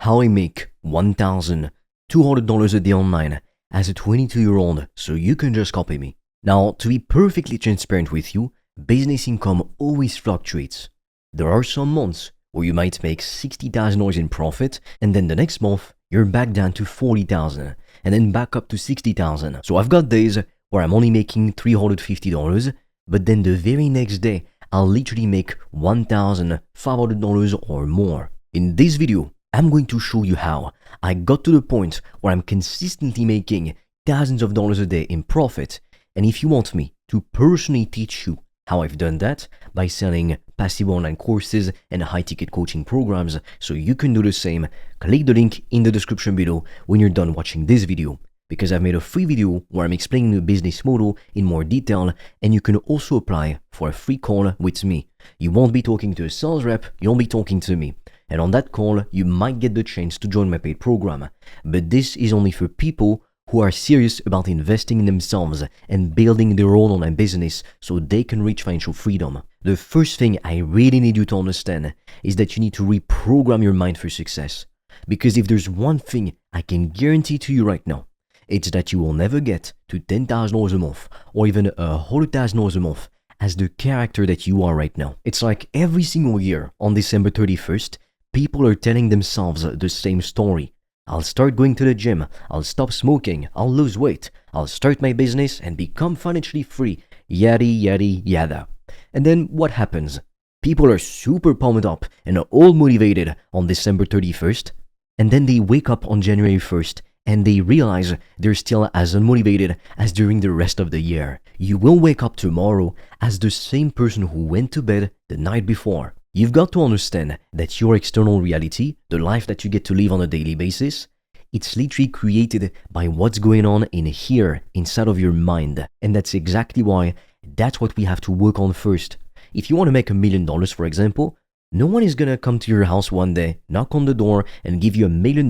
how I make $1,200 a day online as a 22-year-old, so you can just copy me. Now, to be perfectly transparent with you, business income always fluctuates. There are some months where you might make $60,000 in profit, and then the next month, you're back down to $40,000, and then back up to $60,000. So I've got days where I'm only making $350, but then the very next day, I'll literally make $1,500 or more. In this video, I'm going to show you how I got to the point where I'm consistently making thousands of dollars a day in profit. And if you want me to personally teach you how I've done that by selling passive online courses and high-ticket coaching programs so you can do the same, click the link in the description below when you're done watching this video, because I've made a free video where I'm explaining the business model in more detail, and you can also apply for a free call with me. You won't be talking to a sales rep, you'll be talking to me. And on that call, you might get the chance to join my paid program. But this is only for people who are serious about investing in themselves and building their own online business so they can reach financial freedom. The first thing I really need you to understand is that you need to reprogram your mind for success. Because if there's one thing I can guarantee to you right now, it's that you will never get to $10,000 a month or even $100,000 a month as the character that you are right now. It's like every single year on December 31st, people are telling themselves the same story. I'll start going to the gym, I'll stop smoking, I'll lose weight, I'll start my business and become financially free, yada yada yada. And then what happens? People are super pumped up and are all motivated on December 31st, and then they wake up on January 1st and they realize they're still as unmotivated as during the rest of the year. You will wake up tomorrow as the same person who went to bed the night before. You've got to understand that your external reality, the life that you get to live on a daily basis, it's literally created by what's going on in here, inside of your mind. And that's exactly why that's what we have to work on first. If you want to make $1 million, for example, no one is gonna come to your house one day, knock on the door, and give you $1 million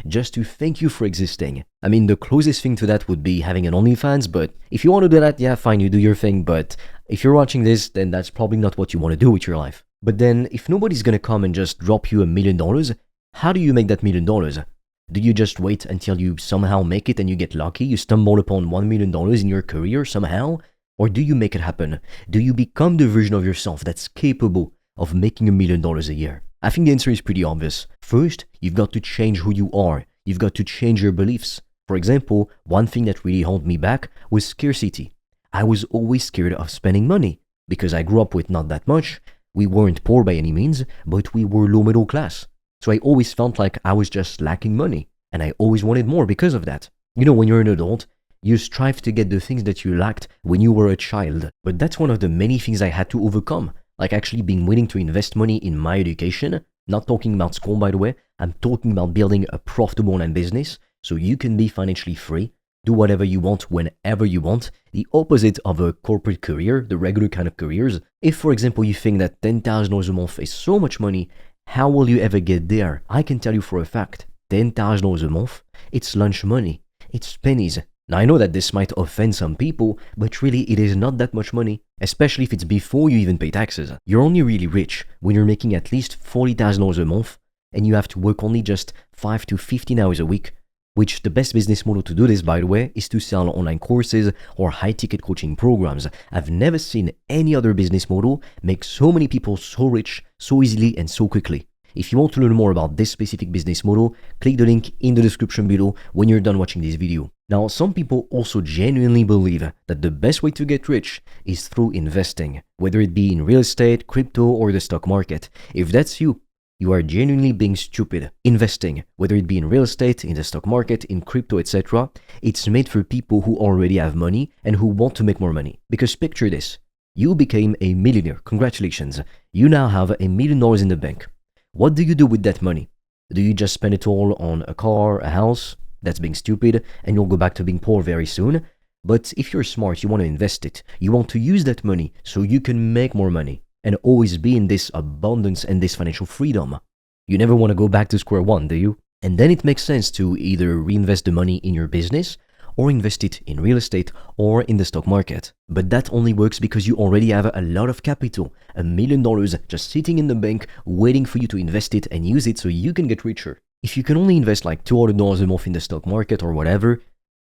just to thank you for existing. I mean, the closest thing to that would be having an OnlyFans, but if you want to do that, yeah, fine, you do your thing. But if you're watching this, then that's probably not what you want to do with your life. But then, if nobody's gonna come and just drop you $1 million, how do you make that $1 million? Do you just wait until you somehow make it and you get lucky, you stumble upon $1 million in your career somehow? Or do you make it happen? Do you become the version of yourself that's capable of making $1 million a year? I think the answer is pretty obvious. First, you've got to change who you are. You've got to change your beliefs. For example, one thing that really held me back was scarcity. I was always scared of spending money because I grew up with not that much. We weren't poor by any means, but we were low middle class. So I always felt like I was just lacking money, and I always wanted more because of that. You know, when you're an adult, you strive to get the things that you lacked when you were a child. But that's one of the many things I had to overcome, like actually being willing to invest money in my education. Not talking about school, by the way. I'm talking about building a profitable online business so you can be financially free, do whatever you want whenever you want, the opposite of a corporate career, the regular kind of careers. If, for example, you think that $10,000 a month is so much money, how will you ever get there? I can tell you for a fact, $10,000 a month, it's lunch money, it's pennies. Now I know that this might offend some people, but really it is not that much money, especially if it's before you even pay taxes. You're only really rich when you're making at least $40,000 a month and you have to work only just 5 to 15 hours a week. Which the best business model to do this, by the way, is to sell online courses or high-ticket coaching programs. I've never seen any other business model make so many people so rich, so easily and so quickly. If you want to learn more about this specific business model, click the link in the description below when you're done watching this video. Now, some people also genuinely believe that the best way to get rich is through investing, whether it be in real estate, crypto, or the stock market. If that's you, you are genuinely being stupid. Investing, whether it be in real estate, in the stock market, in crypto, etc., it's made for people who already have money and who want to make more money. Because picture this, you became a millionaire, congratulations. You now have $1 million in the bank. What do you do with that money? Do you just spend it all on a car, a house? That's being stupid, and you'll go back to being poor very soon. But if you're smart, you want to invest it. You want to use that money so you can make more money and always be in this abundance and this financial freedom. You never want to go back to square one, do you? And then it makes sense to either reinvest the money in your business or invest it in real estate or in the stock market. But that only works because you already have a lot of capital, $1 million just sitting in the bank waiting for you to invest it and use it so you can get richer. If you can only invest like $200 a month in the stock market or whatever,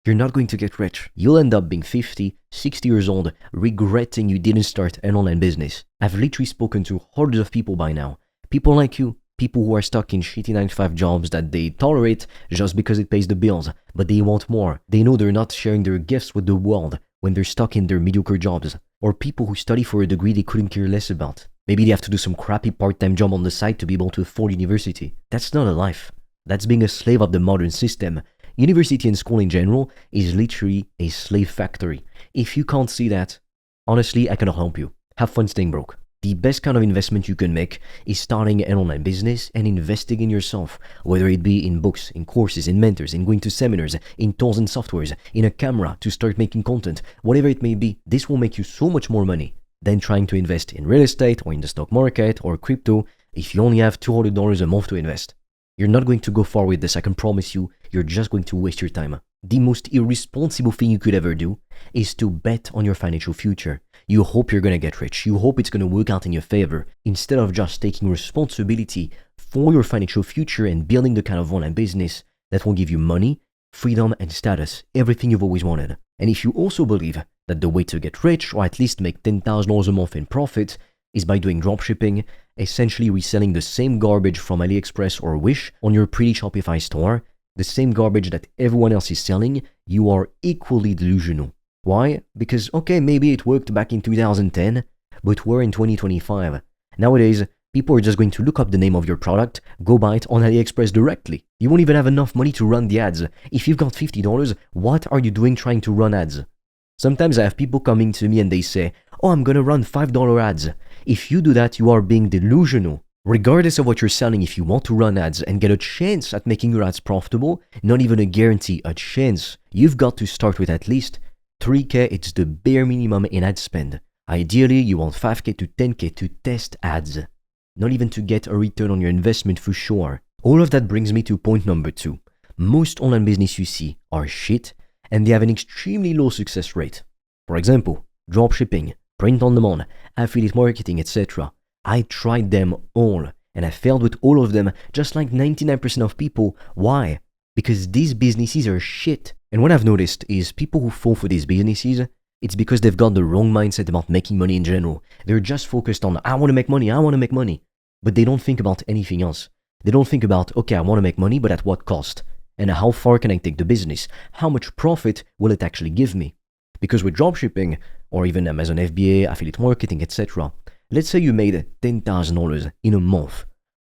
you're not going to get rich. You'll end up being 50, 60 years old, regretting you didn't start an online business. I've literally spoken to hundreds of people by now. People like you, people who are stuck in shitty 9-to-5 jobs that they tolerate just because it pays the bills, but they want more. They know they're not sharing their gifts with the world when they're stuck in their mediocre jobs. Or people who study for a degree they couldn't care less about. Maybe they have to do some crappy part-time job on the side to be able to afford university. That's not a life. That's being a slave of the modern system. University and school in general is literally a slave factory. If you can't see that, honestly, I cannot help you. Have fun staying broke. The best kind of investment you can make is starting an online business and investing in yourself, whether it be in books, in courses, in mentors, in going to seminars, in tools and softwares, in a camera to start making content, whatever it may be. This will make you so much more money than trying to invest in real estate or in the stock market or crypto if you only have $200 a month to invest. You're not going to go far with this, I can promise you. You're just going to waste your time. The most irresponsible thing you could ever do is to bet on your financial future. You hope you're going to get rich. You hope it's going to work out in your favor instead of just taking responsibility for your financial future and building the kind of online business that will give you money, freedom, and status, everything you've always wanted. And if you also believe that the way to get rich, or at least make $10,000 a month in profit, is by doing dropshipping, essentially reselling the same garbage from AliExpress or Wish on your pretty Shopify store, the same garbage that everyone else is selling, you are equally delusional. Why? Because, okay, maybe it worked back in 2010, but we're in 2025. Nowadays, people are just going to look up the name of your product, go buy it on AliExpress directly. You won't even have enough money to run the ads. If you've got $50, what are you doing trying to run ads? Sometimes I have people coming to me and they say, oh, I'm gonna run $5 ads. If you do that, you are being delusional. Regardless of what you're selling, if you want to run ads and get a chance at making your ads profitable, not even a guarantee, a chance, you've got to start with at least $3K. It's the bare minimum in ad spend. Ideally, you want $5K to $10K to test ads, not even to get a return on your investment for sure. All of that brings me to point number 2. Most online business you see are shit and they have an extremely low success rate. For example, dropshipping, print on demand, affiliate marketing, etc. I tried them all and I failed with all of them, just like 99% of people. Why? Because these businesses are shit. And what I've noticed is people who fall for these businesses, it's because they've got the wrong mindset about making money in general. They're just focused on, I want to make money. But they don't think about anything else. They don't think about, okay, I want to make money, but at what cost? And how far can I take the business? How much profit will it actually give me? Because with dropshipping, or even Amazon FBA, affiliate marketing, etc., let's say you made $10,000 in a month.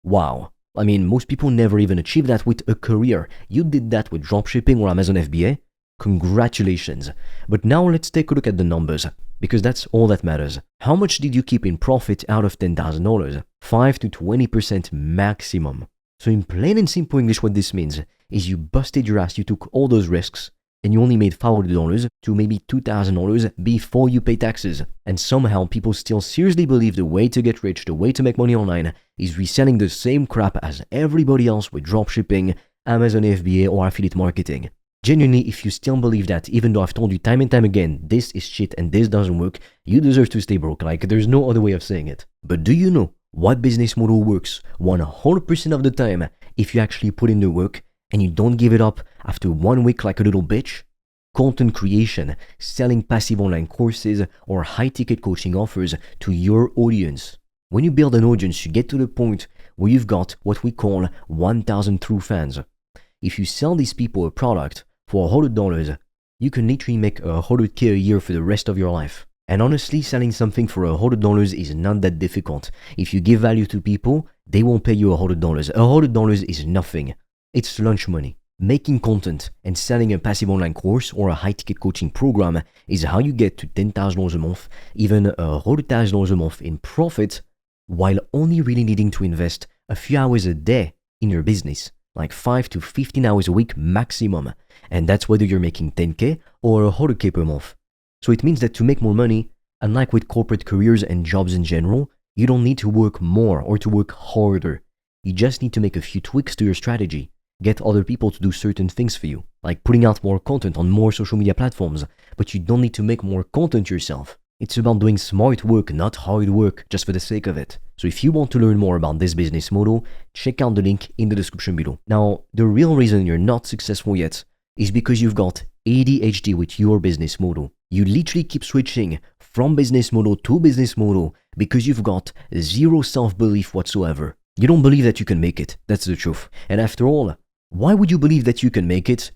Wow. I mean, most people never even achieve that with a career. You did that with dropshipping or Amazon FBA. Congratulations. But now let's take a look at the numbers, because that's all that matters. How much did you keep in profit out of $10,000? 5 to 20% maximum. So in plain and simple English, what this means is you busted your ass, you took all those risks, and you only made $500 to maybe $2,000 before you pay taxes. And somehow people still seriously believe the way to get rich, the way to make money online is reselling the same crap as everybody else with dropshipping, Amazon FBA, or affiliate marketing. Genuinely, if you still believe that, even though I've told you time and time again, this is shit and this doesn't work, you deserve to stay broke. Like, there's no other way of saying it. But do you know what business model works 100% of the time if you actually put in the work and you don't give it up after 1 week like a little bitch? Content creation, selling passive online courses or high-ticket coaching offers to your audience. When you build an audience, you get to the point where you've got what we call 1,000 true fans. If you sell these people a product for $100, you can literally make $100K a year for the rest of your life. And honestly, selling something for $100 is not that difficult. If you give value to people, they won't pay you $100. $100 is nothing. It's lunch money. Making content and selling a passive online course or a high-ticket coaching program is how you get to $10,000 a month, even $100,000 a month in profit, while only really needing to invest a few hours a day in your business, like 5 to 15 hours a week maximum. And that's whether you're making 10K or $100K per month. So it means that to make more money, unlike with corporate careers and jobs in general, you don't need to work more or to work harder. You just need to make a few tweaks to your strategy. Get other people to do certain things for you, like putting out more content on more social media platforms, but you don't need to make more content yourself. It's about doing smart work, not hard work, just for the sake of it. So if you want to learn more about this business model, check out the link in the description below. Now, the real reason you're not successful yet is because you've got ADHD with your business model. You literally keep switching from business model to business model because you've got zero self-belief whatsoever. You don't believe that you can make it. That's the truth. And after all, why would you believe that you can make it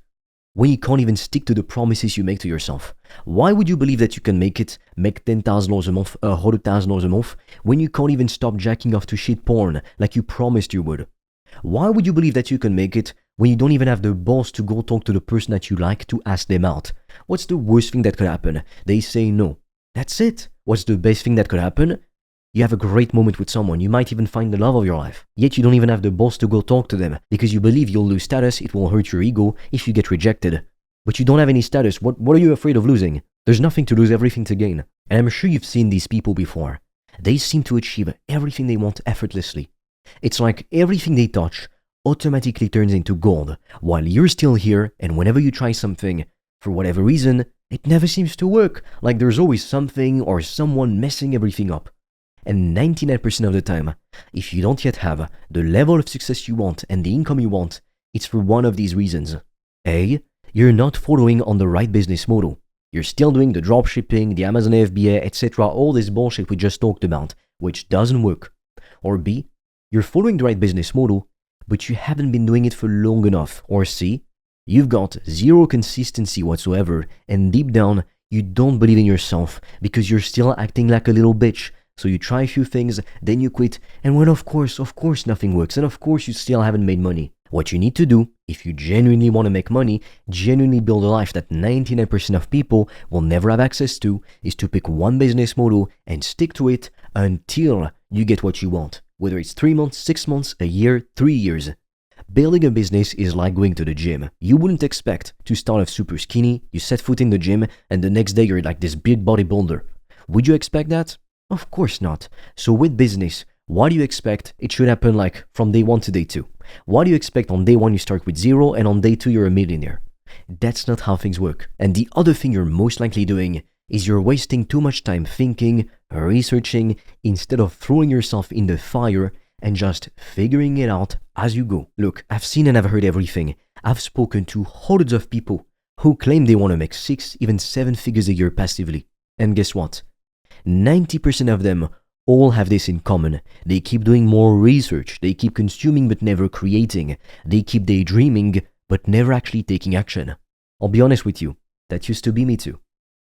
when you can't even stick to the promises you make to yourself? Why would you believe that you can make it, make $10,000 a month, $100,000 a month, when you can't even stop jacking off to shit porn like you promised you would? Why would you believe that you can make it when you don't even have the balls to go talk to the person that you like to ask them out? What's the worst thing that could happen? They say no. That's it. What's the best thing that could happen? You have a great moment with someone. You might even find the love of your life. Yet you don't even have the balls to go talk to them because you believe you'll lose status, it will hurt your ego if you get rejected. But you don't have any status. What are you afraid of losing? There's nothing to lose, everything to gain. And I'm sure you've seen these people before. They seem to achieve everything they want effortlessly. It's like everything they touch automatically turns into gold, while you're still here, and whenever you try something, for whatever reason, it never seems to work. Like there's always something or someone messing everything up. And 99% of the time, if you don't yet have the level of success you want and the income you want, it's for one of these reasons. A, you're not following on the right business model. You're still doing the dropshipping, the Amazon FBA, etc., all this bullshit we just talked about, which doesn't work. Or B, you're following the right business model, but you haven't been doing it for long enough. Or C, you've got zero consistency whatsoever, and deep down, you don't believe in yourself because you're still acting like a little bitch. So you try a few things, then you quit, and when of course nothing works, and of course you still haven't made money. What you need to do, if you genuinely want to make money, genuinely build a life that 99% of people will never have access to, is to pick one business model and stick to it until you get what you want. Whether it's 3 months, 6 months, a year, 3 years. Building a business is like going to the gym. You wouldn't expect to start off super skinny, you set foot in the gym, and the next day you're like this big bodybuilder. Would you expect that? Of course not. So with business, why do you expect it should happen like from day 1 to day 2? Why do you expect on day 1 you start with 0 and on day 2 you're a millionaire? That's not how things work. And the other thing you're most likely doing is you're wasting too much time thinking, researching, instead of throwing yourself in the fire and just figuring it out as you go. Look, I've seen and I've heard everything. I've spoken to hundreds of people who claim they want to make 6, even 7 figures a year passively. And guess what? 90% of them all have this in common. They keep doing more research, they keep consuming but never creating, they keep daydreaming but never actually taking action. I'll be honest with you, that used to be me too.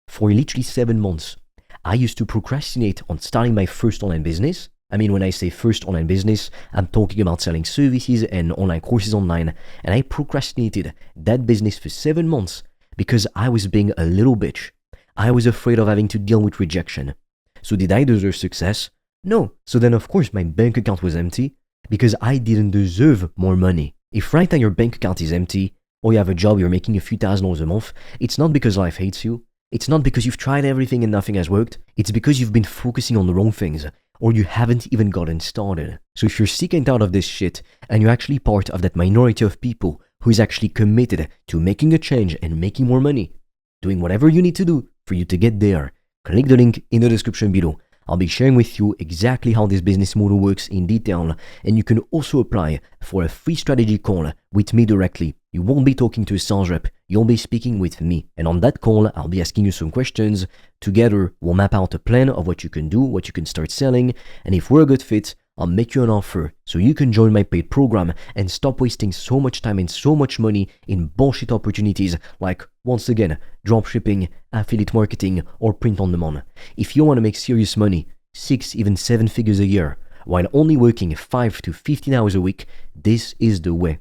For literally 7 months, I used to procrastinate on starting my first online business. I mean, when I say first online business, I'm talking about selling services and online courses online, and I procrastinated that business for 7 months because I was being a little bitch. I was afraid of having to deal with rejection. So did I deserve success? No. So then of course my bank account was empty because I didn't deserve more money. If right now your bank account is empty, or you have a job, you're making a few $1,000s a month, it's not because life hates you. It's not because you've tried everything and nothing has worked. It's because you've been focusing on the wrong things, or you haven't even gotten started. So if you're sick and tired of this shit, and you're actually part of that minority of people who is actually committed to making a change and making more money, doing whatever you need to do for you to get there, click the link in the description below. I'll be sharing with you exactly how this business model works in detail, and you can also apply for a free strategy call with me directly. You won't be talking to a sales rep, you'll be speaking with me. And on that call, I'll be asking you some questions. Together, we'll map out a plan of what you can do, what you can start selling, and if we're a good fit, I'll make you an offer so you can join my paid program and stop wasting so much time and so much money in bullshit opportunities like, once again, dropshipping, affiliate marketing, or print on demand. If you want to make serious money, 6, even 7 figures a year, while only working 5 to 15 hours a week, this is the way.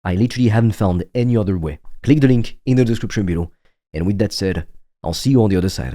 I literally haven't found any other way. Click the link in the description below. And with that said, I'll see you on the other side.